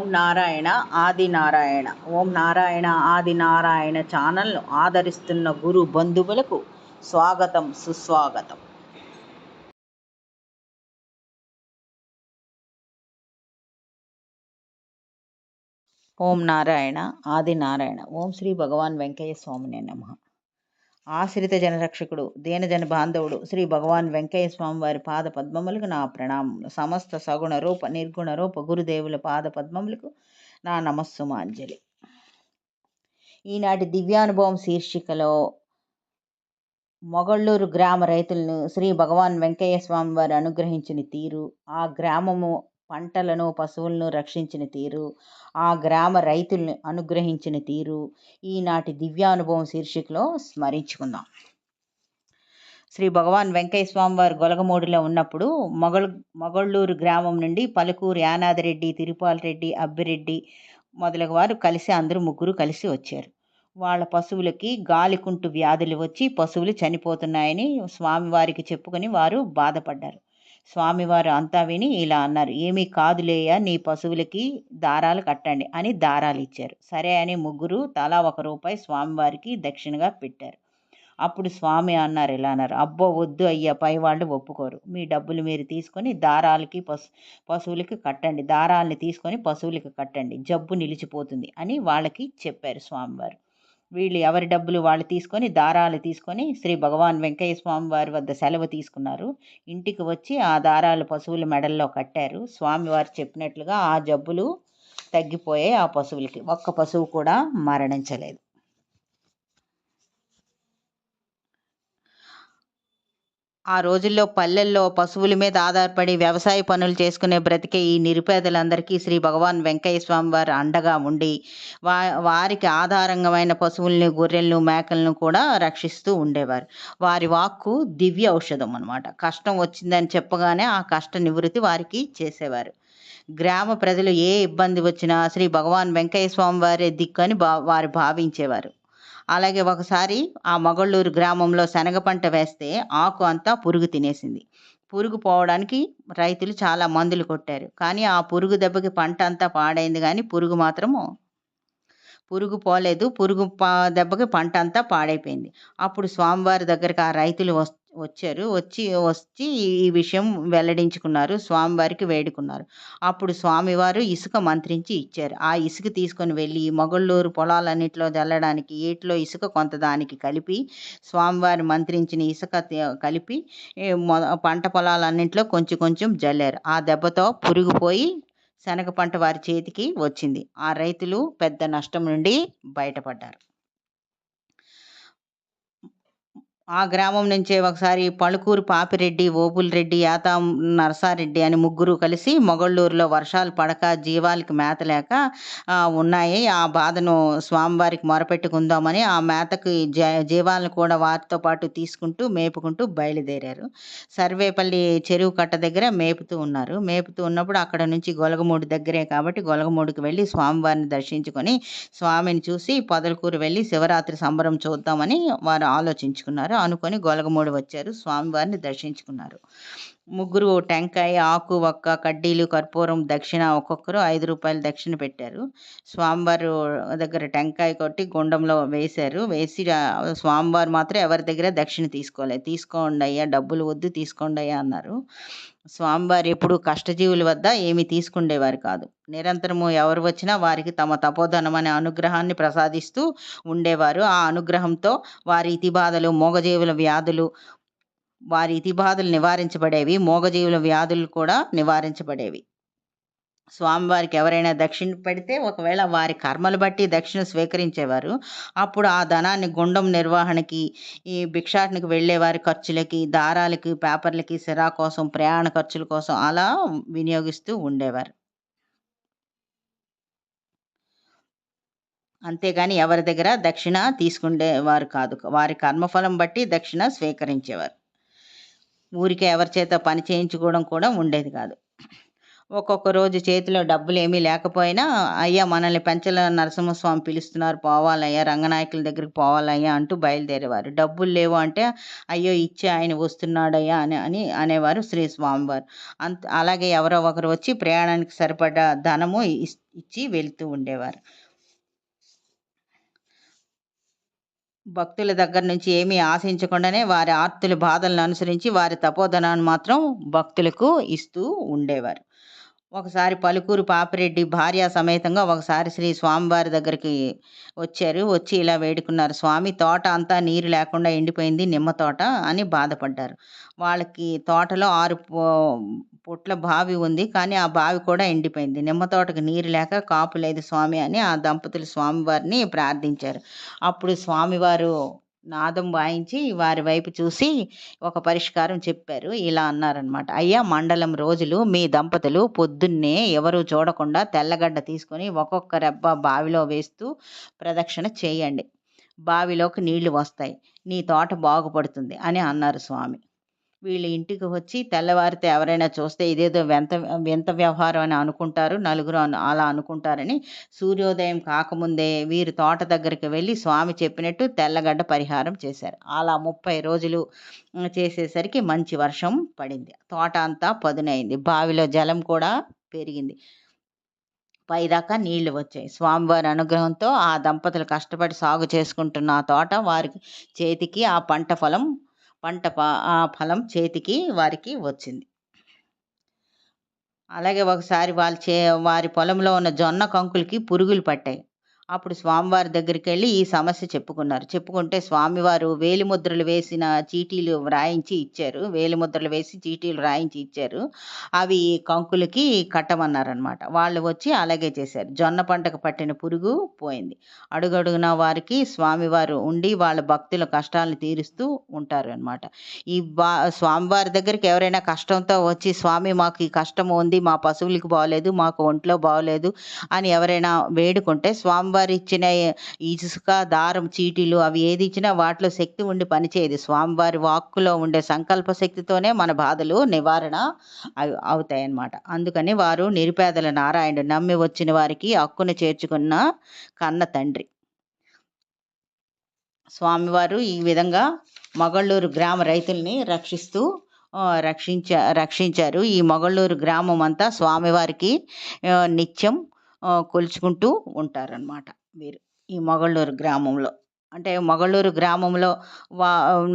ఓం నారాయణ ఆది నారాయణ. ఓం నారాయణ ఆది నారాయణ ఛానల్ను ఆదరిస్తున్న గురు బంధువులకు స్వాగతం, సుస్వాగతం. ఓం నారాయణ ఆది నారాయణ. ఓం శ్రీ భగవాన్ వెంకయ్య స్వామినే నమః. ఆశ్రిత జనరక్షకుడు, దీనజన బాంధవుడు శ్రీ భగవాన్ వెంకయ్య స్వామి వారి పాద పద్మములకు నా ప్రణామములు. సమస్త సగుణ రూప నిర్గుణ రూప గురుదేవుల పాద పద్మములకు నా నమస్సుమాంజలి. ఈనాటి దివ్యానుభవం శీర్షికలో మొగళ్ళూరు గ్రామ రైతులను శ్రీ భగవాన్ వెంకయ్య స్వామి వారు అనుగ్రహించిన తీరు, ఆ గ్రామము పంటలను పశువులను రక్షించిన తీరు, ఆ గ్రామ రైతుల్ని అనుగ్రహించిన తీరు ఈనాటి దివ్యానుభవం శీర్షికలో స్మరించుకుందాం. శ్రీ భగవాన్ వెంకయ్య స్వామి వారు గొలగమూడిలో ఉన్నప్పుడు మొగళ్ళూరు గ్రామం నుండి పలుకూరు యానాదిరెడ్డి, తిరుపాలరెడ్డి, అబ్బిరెడ్డి మొదలగు వారు కలిసి ముగ్గురు కలిసి వచ్చారు. వాళ్ళ పశువులకి గాలికుంటు వ్యాధులు వచ్చి పశువులు చనిపోతున్నాయని స్వామివారికి చెప్పుకొని వారు బాధపడ్డారు. స్వామివారు అంతా విని ఇలా అన్నారు, ఏమీ కాదులేయ, నీ పశువులకి దారాలు కట్టండి అని దారాలు ఇచ్చారు. సరే అని ముగ్గురు తలా ₹1 స్వామివారికి దక్షిణగా పెట్టారు. అప్పుడు స్వామి అన్నారు, ఇలా అన్నారు, అబ్బో వద్దు అయ్యా, పై వాళ్ళు ఒప్పుకోరు, మీ డబ్బులు మీరు తీసుకొని దారాలకి పశువులకి కట్టండి, దారాలని తీసుకొని పశువులకి కట్టండి, జబ్బు నిలిచిపోతుంది అని వాళ్ళకి చెప్పారు స్వామివారు. వీళ్ళు ఎవరి డబ్బులు వాళ్ళు తీసుకొని దారాలు తీసుకొని శ్రీ భగవాన్ వెంకయ్య స్వామి వారి వద్ద సెలవు తీసుకున్నారు. ఇంటికి వచ్చి ఆ దారాలు పశువుల మెడల్లో కట్టారు. స్వామివారు చెప్పినట్లుగా ఆ జబ్బులు తగ్గిపోయాయి. ఆ పశువులకి ఒక్క పశువు కూడా మరణించలేదు. ఆ రోజుల్లో పల్లెల్లో పశువుల మీద ఆధారపడి వ్యవసాయ పనులు చేసుకునే బ్రతికే ఈ నిరుపేదలందరికీ శ్రీ భగవాన్ వెంకయ్య స్వామి వారు అండగా ఉండి వారికి ఆధారంగమైన పశువుల్ని, గొర్రెలను, మేకలను కూడా రక్షిస్తూ ఉండేవారు. వారి వాక్కు దివ్య ఔషధం అన్నమాట. కష్టం వచ్చిందని చెప్పగానే ఆ కష్ట నివృత్తి వారికి చేసేవారు. గ్రామ ప్రజలు ఏ ఇబ్బంది వచ్చినా శ్రీ భగవాన్ వెంకయ్య స్వామి వారే దిక్కని వారు భావించేవారు. అలాగే ఒకసారి ఆ మొగళ్ళూరు గ్రామంలో శనగ పంట వేస్తే ఆకు అంతా పురుగు తినేసింది. పురుగు పోవడానికి రైతులు చాలా మందులు కొట్టారు. కానీ ఆ పురుగు దెబ్బకి పంట అంతా పాడైంది, కానీ పురుగు పోలేదు. దెబ్బకి పంట అంతా పాడైపోయింది. అప్పుడు స్వామివారి దగ్గరికి ఆ రైతులు వచ్చారు. వచ్చి ఈ విషయం వెల్లడించుకున్నారు, స్వామివారికి వేడుకున్నారు. అప్పుడు స్వామివారు ఇసుక మంత్రించి ఇచ్చారు. ఆ ఇసుక తీసుకొని వెళ్ళి మొగళ్ళూరు పొలాలన్నింటిలో జల్లడానికి ఏట్లో ఇసుక కొంత దానికి కలిపి స్వామివారు మంత్రించిన ఇసుక కలిపి పంట పొలాలన్నింటిలో కొంచెం కొంచెం జల్లారు. ఆ దెబ్బతో పురుగు పోయి శనగ పంట వారి చేతికి వచ్చింది. ఆ రైతులు పెద్ద నష్టం నుండి బయటపడ్డారు. ఆ గ్రామం నుంచే ఒకసారి పలుకూరు పాపిరెడ్డి, ఓబుల్రెడ్డి, యాతా నరసారెడ్డి అని ముగ్గురు కలిసి మొగళ్ళూరులో వర్షాలు పడక జీవాలకి మేత లేక ఉన్నాయి, ఆ బాధను స్వామివారికి మొరపెట్టుకుందామని ఆ మేతకి జీవాలను కూడా వారితో పాటు తీసుకుంటూ మేపుకుంటూ బయలుదేరారు. సర్వేపల్లి చెరువు కట్ట దగ్గర మేపుతూ ఉన్నప్పుడు అక్కడ నుంచి గొలగమూడి దగ్గరే కాబట్టి గొలగమూడికి వెళ్ళి స్వామివారిని దర్శించుకొని స్వామిని చూసి పొదలకూరు వెళ్ళి శివరాత్రి సంబరం చూద్దామని వారు ఆలోచించుకున్నారు. అనుకొని గొలగమూడి వచ్చారు, స్వామివారిని దర్శించుకున్నారు. ముగ్గురు టెంకాయ, ఆకు, ఒక్క, కడ్డీలు, కర్పూరం దక్షిణ ఒక్కొక్కరు ₹5 దక్షిణ పెట్టారు. స్వామివారు దగ్గర టెంకాయ కొట్టి గుండంలో వేశారు. వేసి స్వామివారు మాత్రం ఎవరి దగ్గర దక్షిణ తీసుకోలేదు. తీసుకోండి అయ్యా, డబ్బులు వద్దు, తీసుకోండి అయ్యా అన్నారు. స్వామివారు ఎప్పుడు కష్టజీవుల వద్ద ఏమీ తీసుకుండేవారు కాదు. నిరంతరము ఎవరు వచ్చినా వారికి తమ తపోధనం అనే అనుగ్రహాన్ని ప్రసాదిస్తూ ఉండేవారు. ఆ అనుగ్రహంతో వారి ఇతిబాధలు, మూగజీవుల వ్యాధులు నివారించబడేవి. మూగజీవుల వ్యాధులు కూడా నివారించబడేవి. స్వామివారికి ఎవరైనా దక్షిణ పెడితే ఒకవేళ వారి కర్మలు బట్టి దక్షిణ స్వీకరించేవారు. అప్పుడు ఆ ధనాన్ని గుండం నిర్వహణకి, ఈ భిక్షాటనకి వెళ్ళే వారి ఖర్చులకి, దారాలకి, పేపర్లకి, సిరా కోసం, ప్రయాణ ఖర్చుల కోసం అలా వినియోగిస్తూ ఉండేవారు. అంతేగాని ఎవరి దగ్గర దక్షిణ తీసుకునేవారు కాదు. వారి కర్మఫలం బట్టి దక్షిణ స్వీకరించేవారు. ఊరికే ఎవరి చేత పని చేయించుకోవడం కూడా ఉండేది కాదు. ఒక్కొక్క రోజు చేతిలో డబ్బులేమీ లేకపోయినా, "అయ్యా మనల్ని పెంచల నరసింహస్వామి పిలుస్తున్నారు పోవాలయ్యా, రంగనాయకుల దగ్గరికి పోవాలయ్యా" అంటూ బయలుదేరేవారు. డబ్బులు లేవు అంటే, "అయ్యో ఇచ్చే ఆయన వస్తున్నాడయ్యా" అని అనేవారు శ్రీ స్వామివారు. అలాగే ఎవరో ఒకరు వచ్చి ప్రయాణానికి సరిపడా ధనము ఇచ్చి వెళ్తూ ఉండేవారు. భక్తుల దగ్గర నుంచి ఏమీ ఆశించకుండానే వారి ఆర్తుల బాధలను అనుసరించి వారి తపోధనాన్ని మాత్రం భక్తులకు ఇస్తూ ఉండేవారు. ఒకసారి పలుకూరు పాపిరెడ్డి భార్య సమేతంగా ఒకసారి శ్రీ స్వామివారి దగ్గరికి వచ్చారు. వచ్చి ఇలా వేడుకున్నారు, "స్వామి తోట అంతా నీరు లేకుండా ఎండిపోయింది, నిమ్మ తోట" అని బాధపడ్డారు. వాళ్ళకి తోటలో 6 పుట్ల బావి ఉంది. కానీ ఆ బావి కూడా ఎండిపోయింది. నిమ్మ తోటకు నీరు లేక కాపు లేదు స్వామి అని ఆ దంపతులు స్వామివారిని ప్రార్థించారు. అప్పుడు స్వామివారు నాదం వాయించి వారి వైపు చూసి ఒక పరిష్కారం చెప్పారు. ఇలా అన్నారనమాట, "అయ్యా మండలం రోజులు మీ దంపతులు పొద్దున్నే ఎవరు చూడకుండా తెల్లగడ్డ తీసుకొని ఒక్కొక్క రెబ్బ బావిలో వేస్తూ ప్రదక్షిణ చేయండి. బావిలోకి నీళ్లు వస్తాయి. నీ తోట బాగుపడుతుంది" అని అన్నారు స్వామి. వీళ్ళ ఇంటికి వచ్చి తెల్లవారితే ఎవరైనా చూస్తే ఇదేదో వింత వ్యవహారం అని అనుకుంటారు. నలుగురు అలా అనుకుంటారని సూర్యోదయం కాకముందే వీరు తోట దగ్గరికి వెళ్ళి స్వామి చెప్పినట్టు తెల్లగడ్డ పరిహారం చేశారు. అలా 30 రోజులు చేసేసరికి మంచి వర్షం పడింది. తోట అంతా పదునైంది. బావిలో జలం కూడా పెరిగింది. పైదాకా నీళ్లు వచ్చాయి. స్వామివారి అనుగ్రహంతో ఆ దంపతులు కష్టపడి సాగు చేసుకుంటున్న ఆ తోట వారికి చేతికి ఆ ఫలం చేతికి వారికి వచ్చింది. అలాగే ఒకసారి వారి పొలంలో ఉన్న జొన్న కంకులకి పురుగులు పట్టాయి. అప్పుడు స్వామివారి దగ్గరికెళ్ళి ఈ సమస్య చెప్పుకున్నారు. చెప్పుకుంటే స్వామివారు వేలిముద్రలు వేసిన చీటీలు వ్రాయించి ఇచ్చారు. వేలిముద్రలు వేసి చీటీలు వ్రాయించి ఇచ్చారు. అవి కంకులకి కట్టమన్నారనమాట. వాళ్ళు వచ్చి అలాగే చేశారు. జొన్న పంటకు పట్టిన పురుగు పోయింది. అడుగడుగునా వారికి స్వామివారు ఉండి వాళ్ళ భక్తుల కష్టాలను తీరుస్తూ ఉంటారనమాట. ఈ స్వామివారి దగ్గరికి ఎవరైనా కష్టంతో వచ్చి, "స్వామి మాకు ఈ కష్టం ఉంది, మా పశువులకి బాగోలేదు, మాకు ఒంట్లో బాగోలేదు" అని ఎవరైనా వేడుకుంటే స్వామివారు ఇచ్చిన ఇసుక, దారం, చీటీలు అవి ఏది ఇచ్చినా వాటిలో శక్తి ఉండి పనిచేయదు. స్వామివారి వాక్కులో ఉండే సంకల్ప శక్తితోనే మన బాధలు నివారణ అవుతాయన్నమాట. అందుకని వారు నిరుపేదల నారాయణుడు, నమ్మి వచ్చిన వారికి హక్కును చేర్చుకున్న కన్న తండ్రి. స్వామివారు ఈ విధంగా మొగళ్ళూరు గ్రామ రైతుల్ని రక్షించారు. ఈ మొగళ్ళూరు గ్రామం అంతా స్వామివారికి నిత్యం కొలుచుకుంటూ ఉంటారనమాట వీరు ఈ మొగళ్ళూరు గ్రామంలో. అంటే మొగళ్ళూరు గ్రామంలో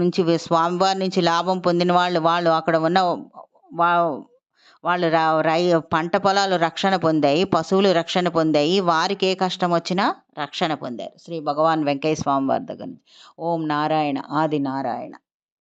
నుంచి స్వామివారి నుంచి లాభం పొందిన వాళ్ళు అక్కడ ఉన్న వాళ్ళు పంట పొలాలు రక్షణ పొందాయి, పశువులు రక్షణ పొందాయి, వారికి ఏ కష్టం వచ్చినా రక్షణ పొందారు శ్రీ భగవాన్ వెంకయ్య స్వామి వారి దగ్గర నుంచి. ఓం నారాయణ ఆది నారాయణ.